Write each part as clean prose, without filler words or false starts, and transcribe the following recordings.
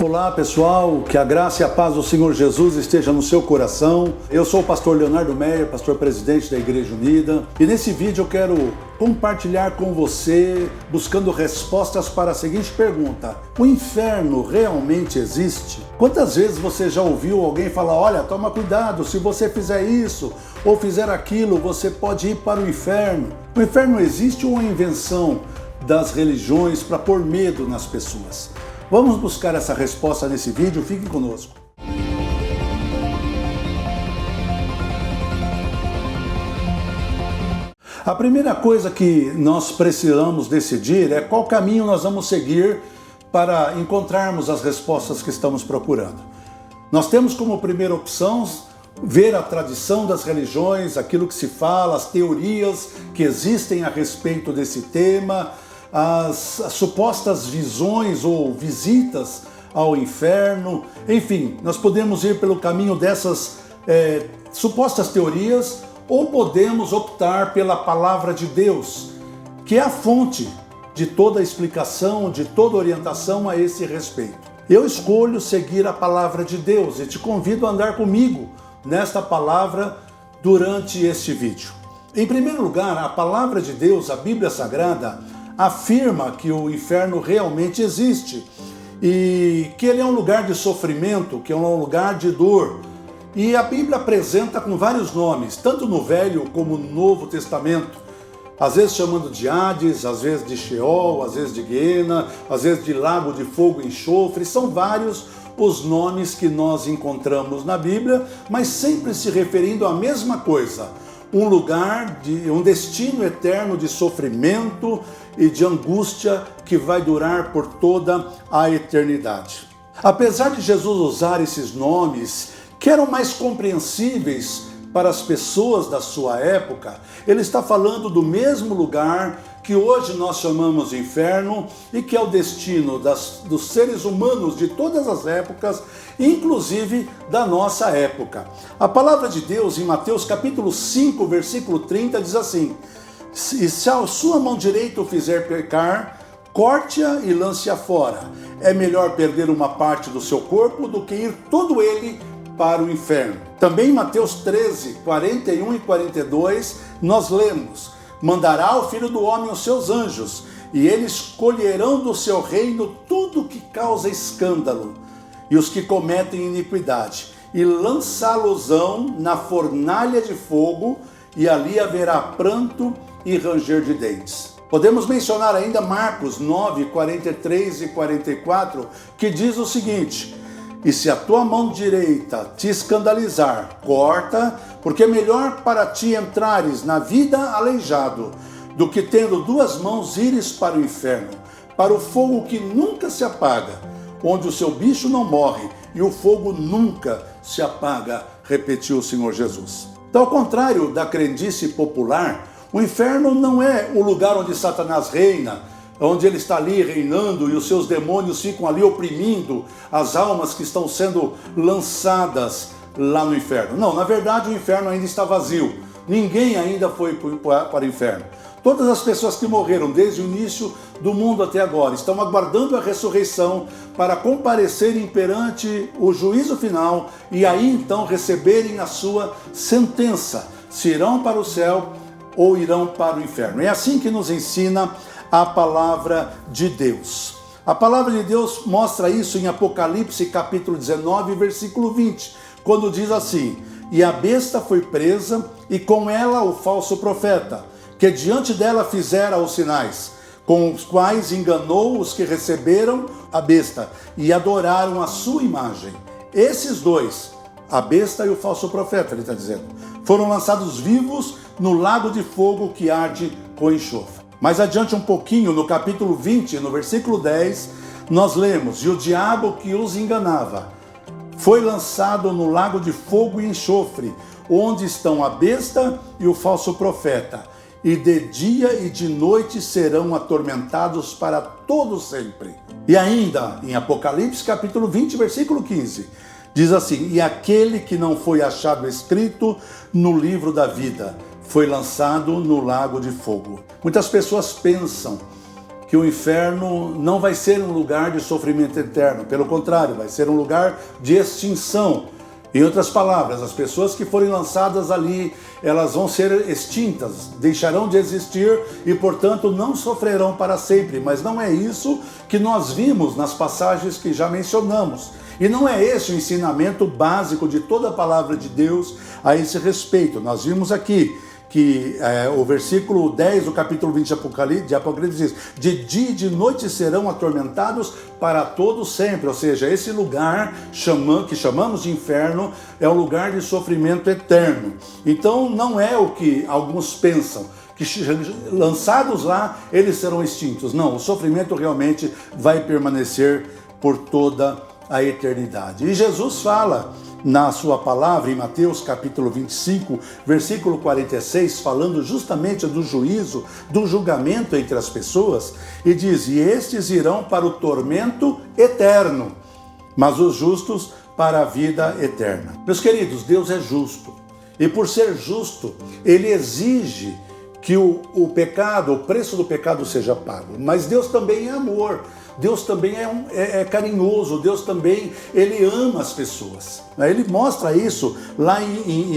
Olá pessoal, que a graça e a paz do Senhor Jesus esteja no seu coração. Eu sou o pastor Leonardo Meyer, pastor presidente da Igreja Unida, e nesse vídeo eu quero compartilhar com você, buscando respostas para a seguinte pergunta: o inferno realmente existe? Quantas vezes você já ouviu alguém falar: olha, toma cuidado, se você fizer isso ou fizer aquilo, você pode ir para o inferno? O inferno existe ou é uma invenção das religiões para pôr medo nas pessoas? Vamos buscar essa resposta nesse vídeo, fique conosco. A primeira coisa que nós precisamos decidir é qual caminho nós vamos seguir para encontrarmos as respostas que estamos procurando. Nós temos como primeira opção ver a tradição das religiões, aquilo que se fala, as teorias que existem a respeito desse tema, as supostas visões ou visitas ao inferno. Enfim, nós podemos ir pelo caminho dessas supostas teorias, ou podemos optar pela palavra de Deus, que é a fonte de toda a explicação, de toda orientação a esse respeito. Eu escolho seguir a palavra de Deus e te convido a andar comigo nesta palavra durante este vídeo. Em primeiro lugar, a palavra de Deus, a Bíblia Sagrada, afirma que o inferno realmente existe e que ele é um lugar de sofrimento, que é um lugar de dor. E a Bíblia apresenta com vários nomes, tanto no Velho como no Novo Testamento, às vezes chamando de Hades, às vezes de Sheol, às vezes de Guiena, às vezes de lago de fogo e enxofre. São vários os nomes que nós encontramos na Bíblia, mas sempre se referindo à mesma coisa: um lugar, um destino eterno de sofrimento e de angústia que vai durar por toda a eternidade. Apesar de Jesus usar esses nomes que eram mais compreensíveis para as pessoas da sua época, ele está falando do mesmo lugar que hoje nós chamamos de inferno e que é o destino dos seres humanos de todas as épocas, inclusive da nossa época. A palavra de Deus em Mateus capítulo 5, versículo 30 diz assim: e se a sua mão direita o fizer pecar, corte-a e lance-a fora. É melhor perder uma parte do seu corpo do que ir todo ele para o inferno. Também em Mateus 13, 41 e 42, nós lemos: mandará ao Filho do Homem os seus anjos, e eles colherão do seu reino tudo que causa escândalo, e os que cometem iniquidade, e lançá-los-ão na fornalha de fogo, e ali haverá pranto e ranger de dentes. Podemos mencionar ainda Marcos 9, 43 e 44, que diz o seguinte: e se a tua mão direita te escandalizar, corta, porque é melhor para ti entrares na vida aleijado, do que tendo duas mãos ires para o inferno, para o fogo que nunca se apaga, onde o seu bicho não morre e o fogo nunca se apaga, repetiu o Senhor Jesus. Então, ao contrário da crendice popular, o inferno não é o lugar onde Satanás reina, onde ele está ali reinando e os seus demônios ficam ali oprimindo as almas que estão sendo lançadas lá no inferno. Não, na verdade o inferno ainda está vazio. Ninguém ainda foi para o inferno. Todas as pessoas que morreram desde o início do mundo até agora estão aguardando a ressurreição para comparecerem perante o juízo final e aí então receberem a sua sentença, se irão para o céu ou irão para o inferno. É assim que nos ensina a palavra de Deus. A palavra de Deus mostra isso em Apocalipse capítulo 19, versículo 20, quando diz assim: e a besta foi presa, e com ela o falso profeta, que diante dela fizera os sinais, com os quais enganou os que receberam a besta e adoraram a sua imagem. Esses dois, a besta e o falso profeta, ele está dizendo, foram lançados vivos no lago de fogo que arde com enxofre. Mais adiante um pouquinho, no capítulo 20, no versículo 10, nós lemos: e o diabo que os enganava foi lançado no lago de fogo e enxofre, onde estão a besta e o falso profeta, e de dia e de noite serão atormentados para todo sempre. E ainda, em Apocalipse capítulo 20, versículo 15, diz assim: e aquele que não foi achado escrito no livro da vida foi lançado no lago de fogo. Muitas pessoas pensam que o inferno não vai ser um lugar de sofrimento eterno, pelo contrário, vai ser um lugar de extinção. Em outras palavras, as pessoas que forem lançadas ali, elas vão ser extintas, deixarão de existir e, portanto, não sofrerão para sempre. Mas não é isso que nós vimos nas passagens que já mencionamos. E não é esse o ensinamento básico de toda a palavra de Deus a esse respeito. Nós vimos aqui que o versículo 10 do capítulo 20 de Apocalipse diz: de dia e de noite serão atormentados para todo sempre. Ou seja, esse lugar que chamamos de inferno é um lugar de sofrimento eterno. Então não é o que alguns pensam, que lançados lá eles serão extintos. Não, o sofrimento realmente vai permanecer por toda a eternidade. E Jesus fala na sua palavra, em Mateus capítulo 25, versículo 46, falando justamente do juízo, do julgamento entre as pessoas, e diz: e estes irão para o tormento eterno, mas os justos para a vida eterna. Meus queridos, Deus é justo, e por ser justo, Ele exige que o pecado, o preço do pecado seja pago. Mas Deus também é amor, Deus também é carinhoso, Deus também, Ele ama as pessoas. Ele mostra isso lá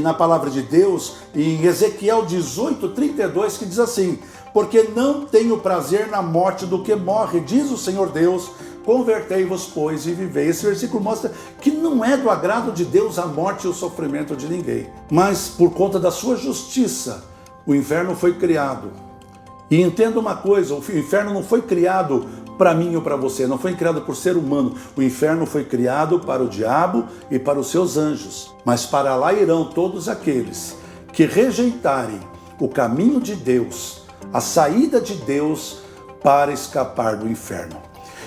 na palavra de Deus, em Ezequiel 18:32, que diz assim: porque não tenho prazer na morte do que morre, diz o Senhor Deus, convertei-vos, pois, e vivei. Esse versículo mostra que não é do agrado de Deus a morte e o sofrimento de ninguém, mas por conta da sua justiça, o inferno foi criado. E entenda uma coisa, o inferno não foi criado para mim ou para você, não foi criado por ser humano. O inferno foi criado para o diabo e para os seus anjos. Mas para lá irão todos aqueles que rejeitarem o caminho de Deus, a saída de Deus, para escapar do inferno.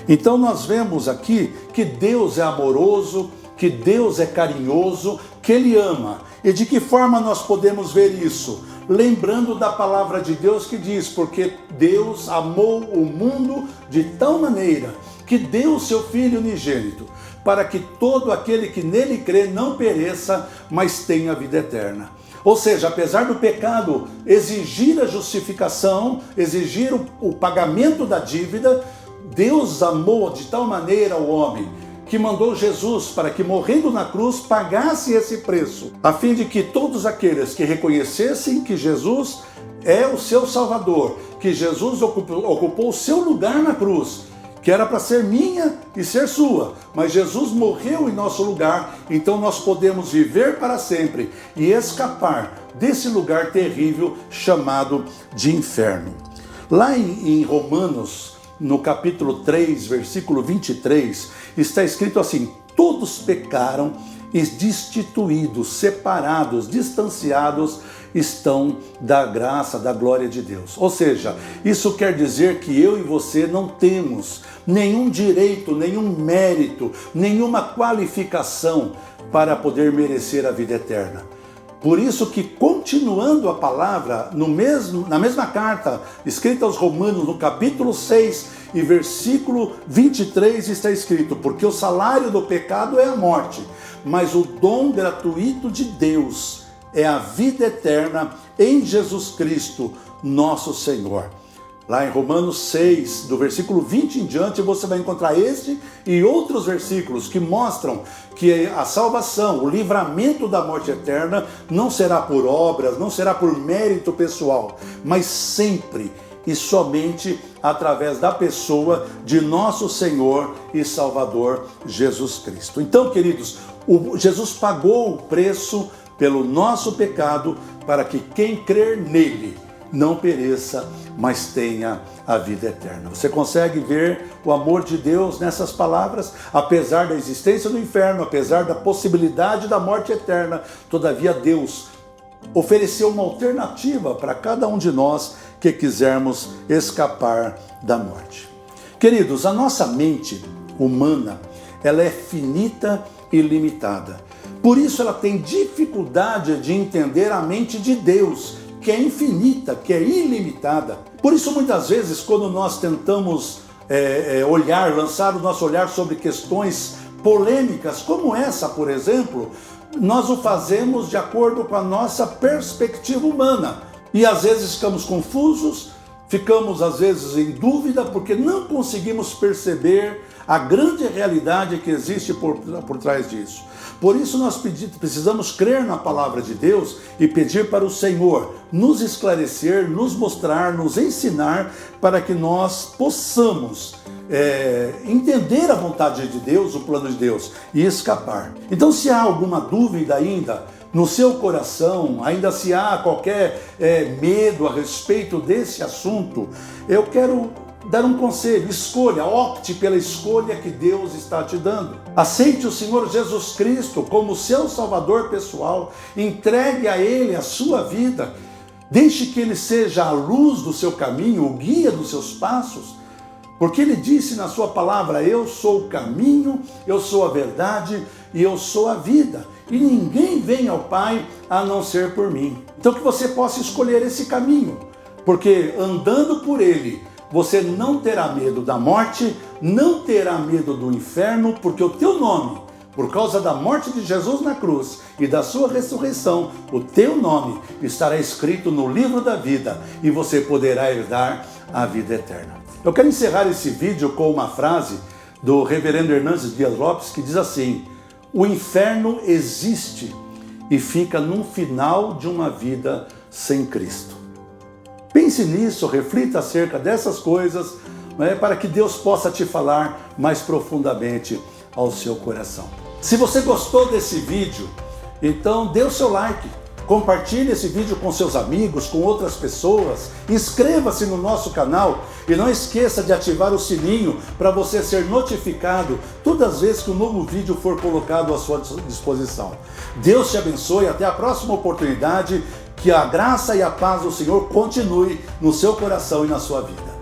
Então nós vemos aqui que Deus é amoroso, que Deus é carinhoso, que Ele ama. E de que forma nós podemos ver isso? Lembrando da palavra de Deus que diz: porque Deus amou o mundo de tal maneira que deu o seu Filho unigênito, para que todo aquele que nele crê não pereça, mas tenha vida eterna. Ou seja, apesar do pecado exigir a justificação, exigir o pagamento da dívida, Deus amou de tal maneira o homem que mandou Jesus para que, morrendo na cruz, pagasse esse preço, a fim de que todos aqueles que reconhecessem que Jesus é o seu Salvador, que Jesus ocupou o seu lugar na cruz, que era para ser minha e ser sua, mas Jesus morreu em nosso lugar, então nós podemos viver para sempre e escapar desse lugar terrível chamado de inferno. Lá em Romanos, no capítulo 3, versículo 23, está escrito assim: todos pecaram e destituídos, separados, distanciados estão da graça, da glória de Deus. Ou seja, isso quer dizer que eu e você não temos nenhum direito, nenhum mérito, nenhuma qualificação para poder merecer a vida eterna. Por isso que, continuando a palavra, na mesma carta escrita aos Romanos, no capítulo 6 e versículo 23, está escrito: porque o salário do pecado é a morte, mas o dom gratuito de Deus é a vida eterna em Jesus Cristo, nosso Senhor. Lá em Romanos 6, do versículo 20 em diante, você vai encontrar este e outros versículos que mostram que a salvação, o livramento da morte eterna, não será por obras, não será por mérito pessoal, mas sempre e somente através da pessoa de nosso Senhor e Salvador Jesus Cristo. Então, queridos, Jesus pagou o preço pelo nosso pecado para que quem crer nele não pereça, mas tenha a vida eterna. Você consegue ver o amor de Deus nessas palavras? Apesar da existência do inferno, apesar da possibilidade da morte eterna, todavia Deus ofereceu uma alternativa para cada um de nós que quisermos escapar da morte. Queridos, a nossa mente humana, ela é finita e limitada. Por isso ela tem dificuldade de entender a mente de Deus, que é infinita, que é ilimitada. Por isso, muitas vezes, quando nós tentamos lançar o nosso olhar sobre questões polêmicas, como essa, por exemplo, nós o fazemos de acordo com a nossa perspectiva humana. E às vezes ficamos confusos, ficamos às vezes em dúvida porque não conseguimos perceber a grande realidade que existe por trás disso. Por isso nós precisamos crer na palavra de Deus e pedir para o Senhor nos esclarecer, nos mostrar, nos ensinar para que nós possamos entender a vontade de Deus, o plano de Deus e escapar. Então, se há alguma dúvida ainda no seu coração, ainda se há qualquer medo a respeito desse assunto, eu quero dar um conselho: escolha, opte pela escolha que Deus está te dando. Aceite o Senhor Jesus Cristo como seu Salvador pessoal, entregue a Ele a sua vida, deixe que Ele seja a luz do seu caminho, o guia dos seus passos, porque Ele disse na sua palavra: eu sou o caminho, eu sou a verdade e eu sou a vida, e ninguém vem ao Pai a não ser por mim. Então que você possa escolher esse caminho, porque andando por Ele, você não terá medo da morte, não terá medo do inferno, porque o teu nome, por causa da morte de Jesus na cruz e da sua ressurreição, o teu nome estará escrito no livro da vida e você poderá herdar a vida eterna. Eu quero encerrar esse vídeo com uma frase do reverendo Hernandes Dias Lopes que diz assim: o inferno existe e fica no final de uma vida sem Cristo. Pense nisso, reflita acerca dessas coisas, para que Deus possa te falar mais profundamente ao seu coração. Se você gostou desse vídeo, então dê o seu like, compartilhe esse vídeo com seus amigos, com outras pessoas, inscreva-se no nosso canal e não esqueça de ativar o sininho para você ser notificado todas as vezes que um novo vídeo for colocado à sua disposição. Deus te abençoe, até a próxima oportunidade. Que a graça e a paz do Senhor continue no seu coração e na sua vida.